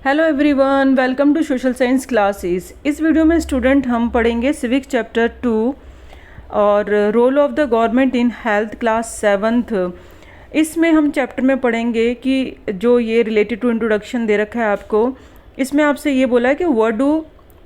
Hello everyone, welcome to social science classes. इस video में student हम पढ़ेंगे सिविक चैप्टर 2 और role of the government in health class 7th। इसमें हम चैप्टर में पढ़ेंगे कि जो ये रिलेटेड टू इंट्रोडक्शन दे रखा है आपको, इसमें आपसे ये बोला है कि what do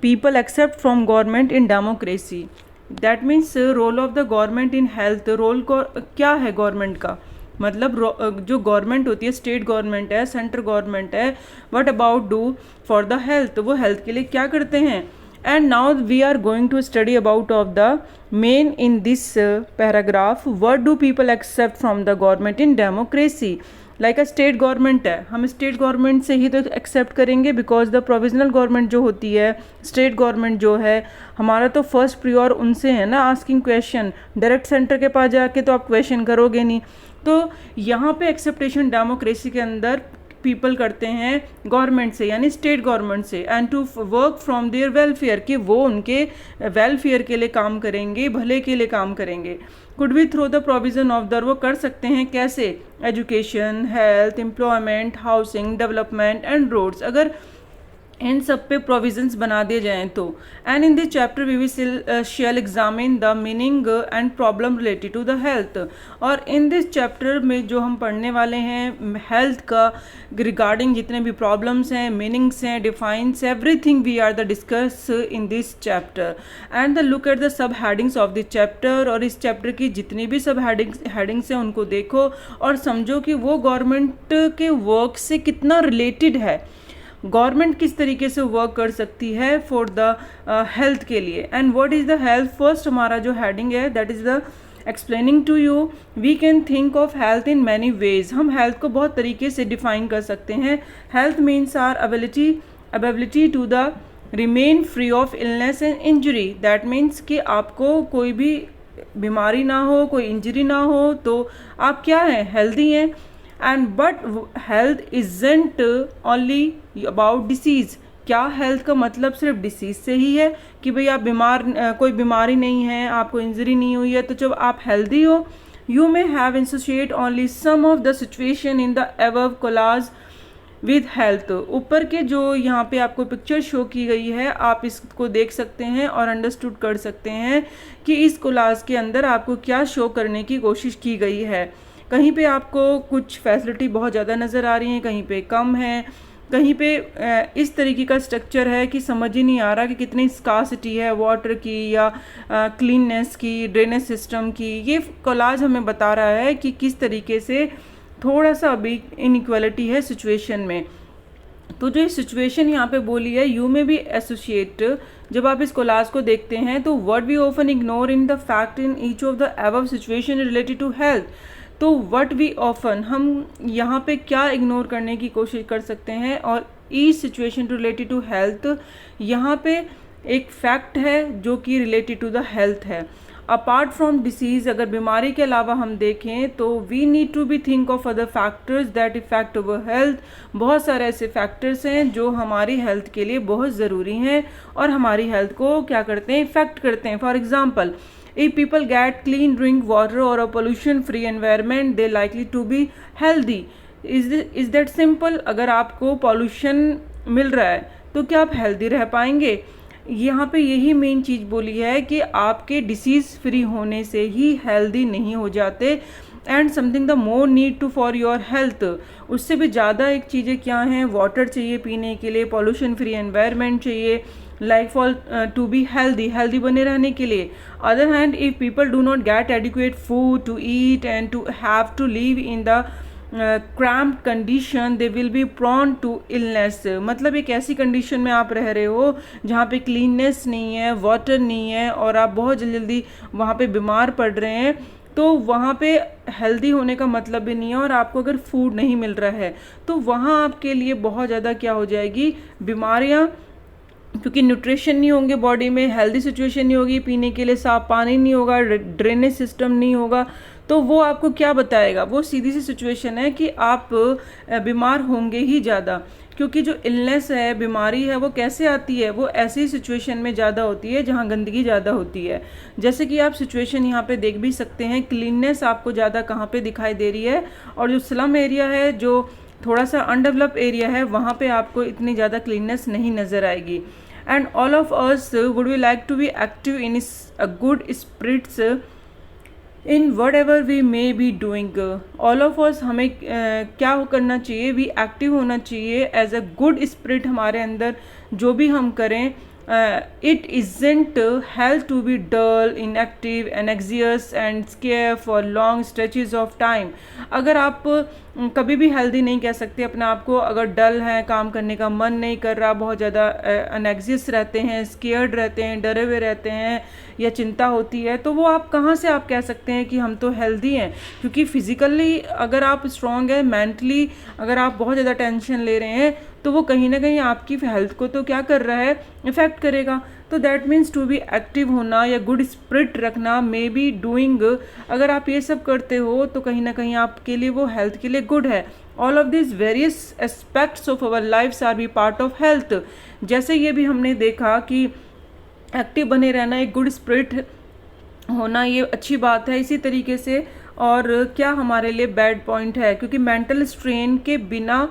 people expect from government in democracy. That means role of the government in health. Role को क्या है गवर्नमेंट का, मतलब जो गवर्नमेंट होती है, स्टेट गवर्नमेंट है, सेंट्रल गवर्नमेंट है, what about do for the health, वो हेल्थ के लिए क्या करते हैं। And now we are going to study about of the main in this paragraph, what do people expect from the government in democracy. Like a state government है, हम state government से ही तो एक्सेप्ट करेंगे, बिकॉज द प्रोविजनल गवर्नमेंट जो होती है, state government जो है, हमारा तो फर्स्ट प्रियोर उनसे है ना आस्किंग क्वेश्चन। डायरेक्ट सेंटर के पास जाके तो आप क्वेश्चन करोगे नहीं। तो यहाँ पे एक्सेप्टेशन डेमोक्रेसी के अंदर पीपल करते हैं गवर्नमेंट से, यानी स्टेट गवर्नमेंट से, and to work from their welfare, कि वो उनके वेलफेयर के लिए काम करेंगे, भले के लिए काम करेंगे। Could be through the provision of the, वो कर सकते हैं कैसे, education, health, employment, housing, development and roads, अगर इन सब पे प्रोविजंस बना दिए जाएं तो। And in this chapter we will shall examine the meaning and problem related to the health. और इन दिस चैप्टर में जो हम पढ़ने वाले हैं हेल्थ का रिगार्डिंग जितने भी प्रॉब्लम्स हैं, मीनिंग्स हैं, defines, everything we are the discuss in this chapter. And the look at the sub headings of this chapter, और इस चैप्टर की जितनी भी सब हेडिंग्स हैं उनको देखो और समझो कि वो गवर्नमेंट के वर्क से कितना रिलेटेड है, गवर्नमेंट किस तरीके से वर्क कर सकती है फॉर द हेल्थ के लिए। And what is the health, first हमारा जो हेडिंग है that is the explaining to you we can think of health in many ways. हम हेल्थ को बहुत तरीके से डिफाइन कर सकते हैं। Health means our ability to the remain free of illness and injury. That means कि आपको कोई भी बीमारी ना हो, कोई इंजरी ना हो, तो आप क्या हैं, हेल्दी हैं। And but health isn't only about disease. क्या हेल्थ का मतलब सिर्फ डिसीज़ से ही है कि भाई आप कोई बीमारी नहीं है, आपको इंजरी नहीं हुई है, तो जब आप हेल्दी हो, you may have associate only some of the situation in the above class with health. ऊपर के जो यहाँ पे आपको पिक्चर शो की गई है, आप इसको देख सकते हैं और अंडरस्टूड कर सकते हैं कि इस क्लास के अंदर आपको क्या शो करने की कोशिश की गई है। कहीं पे आपको कुछ फैसिलिटी बहुत ज़्यादा नज़र आ रही हैं, कहीं पे कम है, कहीं पे इस तरीके का स्ट्रक्चर है कि समझ ही नहीं आ रहा कि कितनी स्कार्सिटी है वाटर की या क्लीननेस की, ड्रेनेज सिस्टम की। ये कोलाज हमें बता रहा है कि किस तरीके से थोड़ा सा अभी इनइक्वालिटी है सिचुएशन में। तो जो सिचुएशन यहाँ पे बोली है, यू में भी एसोसिएट, जब आप इस कोलाज को देखते हैं तो word we often ignore in the fact in each of the above situation related to health. तो व्हाट वी ऑफन, हम यहाँ पे क्या इग्नोर करने की कोशिश कर सकते हैं, और each situation related to health, यहाँ पे एक फैक्ट है जो कि रिलेटेड टू द हेल्थ है। अपार्ट फ्रॉम डिसीज़, अगर बीमारी के अलावा हम देखें तो we need to be think of other factors that affect our health. बहुत सारे ऐसे फैक्टर्स हैं जो हमारी हेल्थ के लिए बहुत ज़रूरी हैं और हमारी हेल्थ को क्या करते हैं, इफेक्ट करते हैं। For example, if people get clean drink water or a pollution free environment they likely to be healthy। is that simple? अगर आपको पॉल्यूशन मिल रहा है तो क्या आप हेल्दी रह पाएंगे। यहाँ पे यही मेन चीज़ बोली है कि आपके डिसीज़ फ्री होने से ही हेल्दी नहीं हो जाते। And something the more need to for your health, उससे भी ज़्यादा एक चीज़ें क्या हैं, वाटर चाहिए पीने के लिए, पॉल्यूशन फ्री एनवायरनमेंट चाहिए, like for to be healthy बने रहने के लिए। Other hand, if people do not get adequate food to eat and to have to live in the cramped condition they will be prone to illness. मतलब एक ऐसी condition में आप रह रहे हो जहाँ पे क्लीननेस नहीं है, वाटर नहीं है, और आप बहुत जल्दी वहाँ पे बीमार पड़ रहे हैं, तो वहाँ पे हेल्दी होने का मतलब भी नहीं है। और आपको अगर फूड नहीं मिल रहा है तो वहाँ आपके लिए बहुत ज़्यादा क्या हो जाएगी, बीमारियाँ, क्योंकि न्यूट्रिशन नहीं होंगे बॉडी में, हेल्दी सिचुएशन नहीं होगी, पीने के लिए साफ पानी नहीं होगा, ड्रेनेज सिस्टम नहीं होगा, तो वो आपको क्या बताएगा, वो सीधी सी सिचुएशन है कि आप बीमार होंगे ही ज़्यादा। क्योंकि जो इलनेस है, बीमारी है, वो कैसे आती है, वो ऐसी सिचुएशन में ज़्यादा होती है जहाँ गंदगी ज़्यादा होती है। जैसे कि आप सिचुएशन यहाँ पे देख भी सकते हैं, क्लीननेस आपको ज़्यादा कहाँ पे दिखाई दे रही है, और जो स्लम एरिया है, जो थोड़ा सा अनडेवलप एरिया है वहाँ पे आपको इतनी ज़्यादा क्लीननेस नहीं नज़र आएगी. And all of us would we like to be active in a good spirits in whatever we may be doing. All of us हमें क्या करना चाहिए, वी एक्टिव होना चाहिए एज अ गुड स्पिरिट हमारे अंदर जो भी हम करें. It isn't health to be dull, inactive, anxious and scared for long stretches of time. अगर आप कभी भी हेल्दी नहीं कह सकते अपने आप को, अगर डल हैं, काम करने का मन नहीं कर रहा, बहुत ज़्यादा अनएग्जियस रहते हैं, स्केयर्ड रहते हैं, डरे हुए रहते हैं या चिंता होती है, तो वो आप कहाँ से आप कह सकते हैं कि हम तो हेल्दी हैं. क्योंकि फिजिकली अगर आप स्ट्रांग हैं, मेंटली अगर आप बहुत ज़्यादा टेंशन ले रहे हैं तो वो कहीं ना कहीं आपकी हेल्थ को तो क्या कर रहा है, इफेक्ट करेगा. तो that means to be active होना या गुड स्पिरिट रखना, मे बी डूइंग, अगर आप ये सब करते हो तो कहीं ना कहीं आपके लिए वो हेल्थ के लिए गुड है. All of this various aspects of our lives are be part of health. जैसे ये भी हमने देखा कि एक्टिव बने रहना, एक गुड स्पिरिट होना, ये अच्छी बात है. इसी तरीके से और क्या हमारे लिए बैड पॉइंट है, क्योंकि मेंटल स्ट्रेन के बिना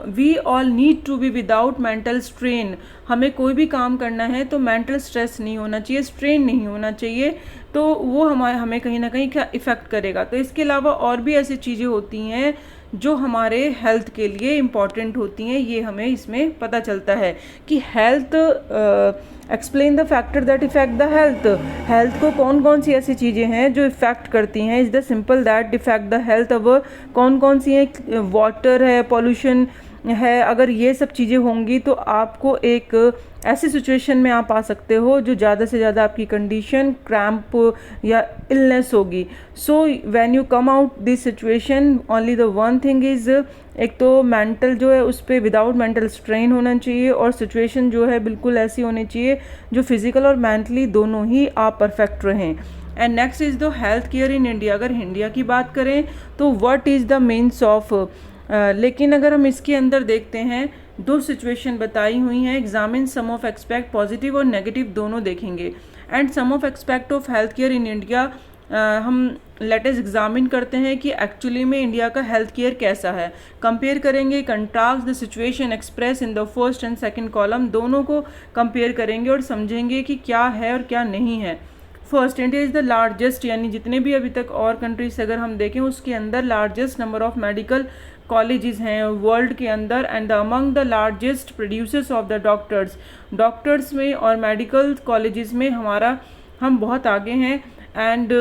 we all need to be without mental strain. हमें कोई भी काम करना है तो मेंटल स्ट्रेस नहीं होना चाहिए, स्ट्रेन नहीं होना चाहिए, तो वो हमें कहीं ना कहीं क्या इफ़ेक्ट करेगा. तो इसके अलावा और भी ऐसी चीज़ें होती हैं जो हमारे हेल्थ के लिए इम्पॉर्टेंट होती हैं. ये हमें इसमें पता चलता है कि health explain the factor that effect the health. Health को कौन कौन सी ऐसी चीज़ें हैं जो इफ़ेक्ट करती हैं. Is the simple that effect the health. अब कौन कौन सी हैं, वाटर है, पॉल्यूशन है. अगर ये सब चीज़ें होंगी तो आपको एक ऐसी सिचुएशन में आप आ सकते हो जो ज़्यादा से ज़्यादा आपकी कंडीशन क्रैम्प या इलनेस होगी. So when you come out this situation, only the one thing is, एक तो मेंटल जो है उस पर विदाउट मेंटल स्ट्रेन होना चाहिए, और सिचुएशन जो है बिल्कुल ऐसी होनी चाहिए जो फिजिकल और मेंटली दोनों ही आप परफेक्ट रहें. And next is the health care in India. अगर इंडिया की बात करें तो what is the means of, लेकिन अगर हम इसके अंदर देखते हैं दो सिचुएशन बताई हुई हैं. Examine some of aspect, positive और नेगेटिव दोनों देखेंगे. And some of aspect of health care in India, हम लेटेस्ट एग्जामिन करते हैं कि एक्चुअली में इंडिया का हेल्थ केयर कैसा है. कंपेयर करेंगे, contrast the situation express in the first and second column. दोनों को कंपेयर करेंगे और समझेंगे कि क्या है और क्या नहीं है. First, India is the largest, यानी जितने भी अभी तक और कंट्रीज अगर हम देखें उसके अंदर largest number of medical colleges हैं वर्ल्ड के अंदर. And among the largest producers of the doctors. Doctors में और मेडिकल कॉलेजेस में हम बहुत आगे हैं. And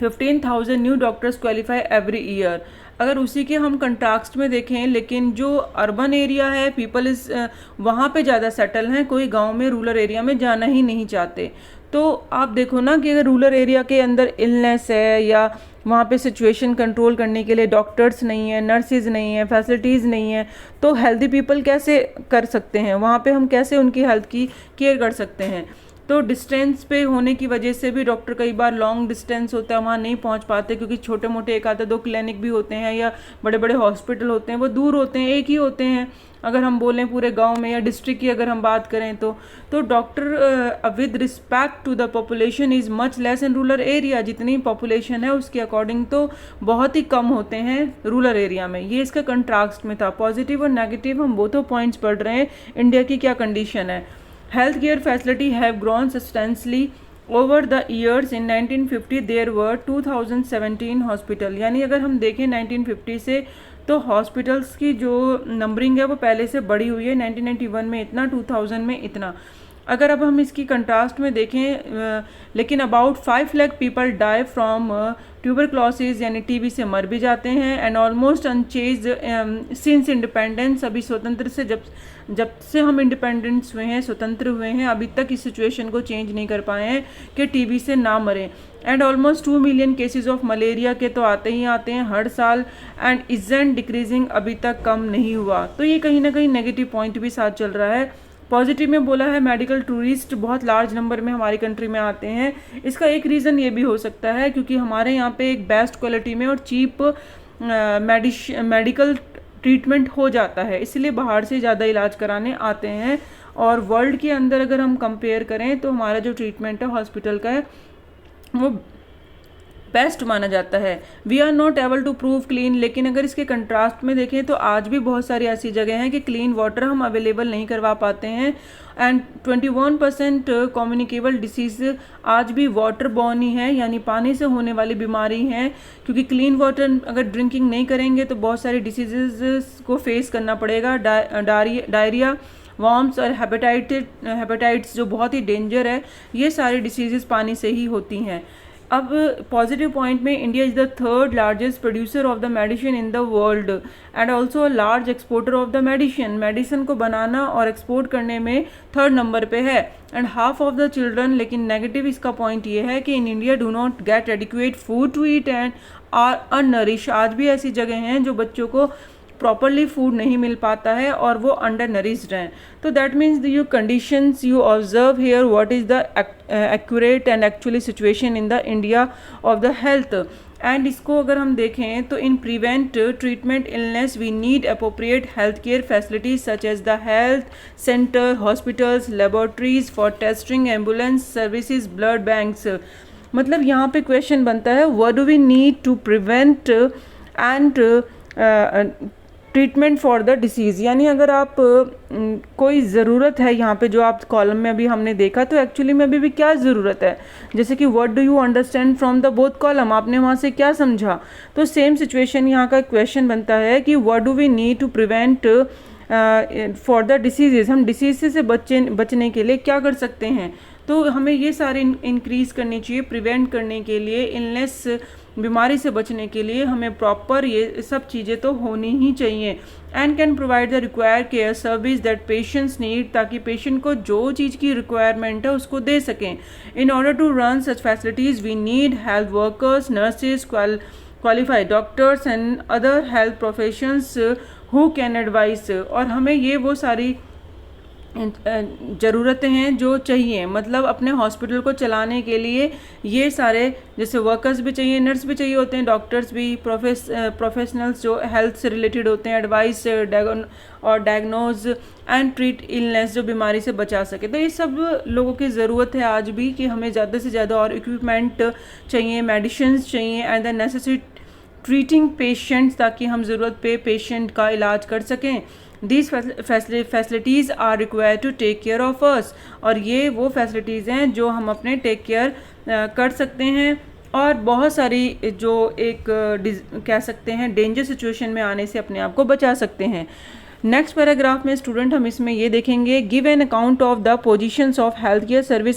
15,000 new doctors qualify every year. अगर उसी के हम कंट्रास्ट में देखें, लेकिन जो अर्बन एरिया है, पीपल इज़ वहाँ पे ज़्यादा सेटल हैं, कोई गांव में रूरल एरिया में जाना ही नहीं चाहते. तो आप देखो ना कि अगर रूरल एरिया के अंदर इलनेस है या वहाँ पे सिचुएशन कंट्रोल करने के लिए डॉक्टर्स नहीं है, नर्सेज नहीं है, फैसिलिटीज़ नहीं है, तो हेल्दी पीपल कैसे कर सकते हैं वहाँ पे, हम कैसे उनकी हेल्थ की केयर कर सकते हैं. तो डिस्टेंस पे होने की वजह से भी डॉक्टर कई बार लॉन्ग डिस्टेंस होता है वहाँ नहीं पहुँच पाते, क्योंकि छोटे मोटे एक आधा दो क्लिनिक भी होते हैं या बड़े बड़े हॉस्पिटल होते हैं वो दूर होते हैं, एक ही होते हैं अगर हम बोलें पूरे गांव में या डिस्ट्रिक्ट की अगर हम बात करें तो doctor with respect to the population is much less in rural area. जितनी पॉपुलेशन है उसके अकॉर्डिंग तो बहुत ही कम होते हैं रूरल एरिया में. ये इसका कंट्रास्ट में था. पॉजिटिव और नेगेटिव हम बोथों पॉइंट्स पढ़ रहे हैं. इंडिया की क्या कंडीशन है. Health care facility have grown substantially over the years. In 1950 there were 2017 hospital. यानी अगर हम देखें 1950 से तो हॉस्पिटल्स की जो नंबरिंग है वो पहले से बढ़ी हुई है. 1991 में इतना, 2000 में इतना. अगर अब हम इसकी कंट्रास्ट में देखें, लेकिन about 5 lakh people die from tuberculosis, यानी टीबी से मर भी जाते हैं. And almost unchange since independence. अभी स्वतंत्र से जब से हम इंडिपेंडेंस हुए हैं, स्वतंत्र हुए हैं, अभी तक इस सिचुएशन को चेंज नहीं कर पाए हैं कि टीबी से ना मरें. And almost 2 million cases of malaria के तो आते ही आते हैं हर साल. एंड इजंट डिक्रीजिंग, अभी तक कम नहीं हुआ. तो ये कहीं ना कहीं नेगेटिव पॉइंट भी साथ चल रहा है. पॉजिटिव में बोला है मेडिकल टूरिस्ट बहुत लार्ज नंबर में हमारी कंट्री में आते हैं. इसका एक रीज़न ये भी हो सकता है क्योंकि हमारे यहाँ पे एक बेस्ट क्वालिटी में और चीप मेडिकल ट्रीटमेंट हो जाता है, इसलिए बाहर से ज़्यादा इलाज कराने आते हैं. और वर्ल्ड के अंदर अगर हम कंपेयर करें तो हमारा जो ट्रीटमेंट है हॉस्पिटल का है वो बेस्ट माना जाता है। We are not able to prove clean, लेकिन अगर इसके कंट्रास्ट में देखें तो आज भी बहुत सारी ऐसी जगह हैं कि क्लीन वाटर हम अवेलेबल नहीं करवा पाते हैं। एंड 21% कम्युनिकेबल डिसीज आज भी वाटर बॉर्न ही है, यानी पानी से होने वाली बीमारी हैं, क्योंकि क्लीन वाटर अगर ड्रिंकिंग नहीं करेंगे तो बहुत सारी डिसीजेस को फेस करना पड़ेगा। डायरिया, वॉर्म्स और हेपेटाइट्स जो बहुत ही डेंजर है, ये सारी डिसीजेस पानी से ही होती हैं। अब पॉजिटिव पॉइंट में India is the third largest producer of the medicine in the world and also a large exporter of the medicine को बनाना और एक्सपोर्ट करने में थर्ड नंबर पे है। And half of the children, लेकिन नेगेटिव इसका point ये है कि in India do not get adequate food to eat and are unnourish. आज भी ऐसी जगह हैं जो बच्चों को प्रॉपरली फूड नहीं मिल पाता है और वो अंडर नरिश्ड हैं। तो that means you conditions you observe here what is the accurate and actually situation in the India of the health. And इसको अगर हम देखें तो in prevent treatment illness we need appropriate health care facilities such as the health centre, hospitals, laboratories for testing, ambulance services, blood banks. मतलब यहाँ पे question बनता है what do we need to prevent and treatment for the disease. यानी अगर आप कोई ज़रूरत है यहाँ पे जो आप कॉलम में अभी हमने देखा, तो एक्चुअली में अभी भी क्या ज़रूरत है, जैसे कि what do you understand from the both column, आपने वहाँ से क्या समझा। तो सेम सिचुएशन यहाँ का क्वेश्चन बनता है कि what do we need to prevent for the diseases, हम डिसीज से बचने के लिए क्या कर सकते हैं। तो हमें ये सारे इंक्रीज़ करनी चाहिए प्रिवेंट करने के लिए, इलनेस बीमारी से बचने के लिए हमें प्रॉपर ये सब चीज़ें तो होनी ही चाहिए। And can provide the required care service that patients need, ताकि पेशेंट को जो चीज़ की रिक्वायरमेंट है उसको दे सकें। In order to run such facilities we need health workers, nurses, qualified doctors and other health professions who can advise. और हमें ये वो सारी ज़रूरतें हैं जो चाहिए, मतलब अपने हॉस्पिटल को चलाने के लिए ये सारे जैसे वर्कर्स भी चाहिए, नर्स भी चाहिए होते हैं, डॉक्टर्स भी, प्रोफेशनल्स जो हेल्थ से रिलेटेड होते हैं, एडवाइस और डायग्नोज एंड ट्रीट इलनेस जो बीमारी से बचा सके। तो ये सब लोगों की ज़रूरत है आज भी कि हमें ज़्यादा से ज़्यादा और इक्विपमेंट चाहिए, मेडिसिन चाहिए and the necessary treating patients, ताकि हम ज़रूरत पे पेशेंट का इलाज कर सकें। These facilities are required to take care of us, और ये वो फैसिलिटीज़ हैं जो हम अपने टेक केयर कर सकते हैं और बहुत सारी जो एक कह सकते हैं डेंजर सिचुएशन में आने से अपने आप को बचा सकते हैं। नेक्स्ट पैराग्राफ में स्टूडेंट हम इसमें ये देखेंगे give an account of the positions of health care service